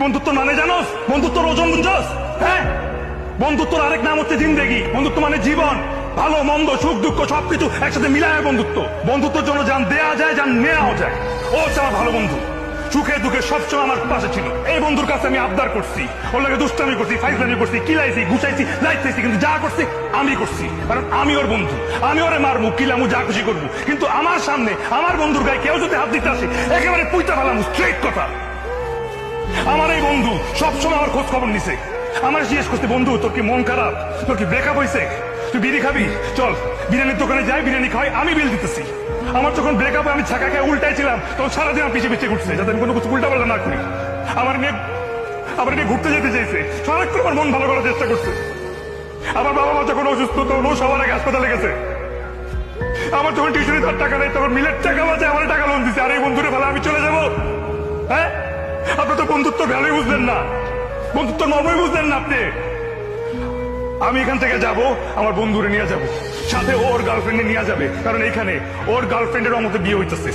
বন্ধুত্ব মানে জানোস? বন্ধুত্বর ওজন বুঝছস? হ্যাঁ, বন্ধুত্বর আরেক নাম হচ্ছে জিন্দেগি। বন্ধুত্ব মানে জীবন, ভালো মন্দ সুখ দুঃখ সবকিছু একসাথে মিলায় বন্ধুত্ব। বন্ধুত্বের জন্য যান দেয়া যায়, যান নেওয়াও যায়। ও হচ্ছে আমার ভালো বন্ধু, সুখে দুঃখে সবসময় আমার পাশে ছিল। এই বন্ধুর কাছে আমি আবদার করছি, ওর লাগে দুষ্টামি করছি, ফাইজলামি করছি, কিলাইছি, ঘুষাইছি, লাইতেছি, কিন্তু যা করছি আমি করছি, কারণ আমি ওর বন্ধু। আমি ওরে মারমু, কিলামু, যা খুশি করবো, কিন্তু আমার সামনে আমার বন্ধুর গায়ে কেউ যদি হাত দিতে আসে একেবারে পুইতা ফেলামু, স্ট্রেট কথা। আমার এই বন্ধু সবসময় আমার খোঁজ খবর নিছে, আমার জিজ্ঞেস করতে, বন্ধু তোর কি মন খারাপ, তোর কি ব্রেকআপ হয়েছে, তুই বিড়ি খাবি, চল বিরিয়ানির দোকানে যাই, বিরিয়ানি খাওয়াই, আমি বিল দিতেছি। আমার যখন ব্রেকআপ আমি ছাকা খেয়ে উল্টাই ছিলাম, তখন সারাদিন আমি পিছিয়ে পিছিয়ে ঘুরছে, যাতে আমি কোনো কিছু উল্টা পাল্টা না করি। আমার নিয়ে ঘুরতে যেতে চাইছে, সারাক্ষণ আমার মন ভালো করার চেষ্টা করছে। আমার বাবা মা যখন অসুস্থ তখন ও সবার আগে হাসপাতালে গেছে। আমার যখন টিউশনে তার টাকা নেই তখন মিলের টাকা বাঁচে আমার টাকা লোন দিচ্ছে। আর এই বন্ধুরে ফেলে আমি চলে যাবো? হ্যাঁ, আপনি তো বন্ধুত্ব ভ্যালুই বুঝলেন না, বন্ধুত্ব মর্মই বুঝলেন না আপনি। আমি এখান থেকে যাব, আমার বন্ধুরে নিয়ে যাব, সাথে ওর গার্লফ্রেন্ডে নিয়ে যাবে, কারণ এখানে ওর গার্লফ্রেন্ডের মতো বিয়ে হইতেছে।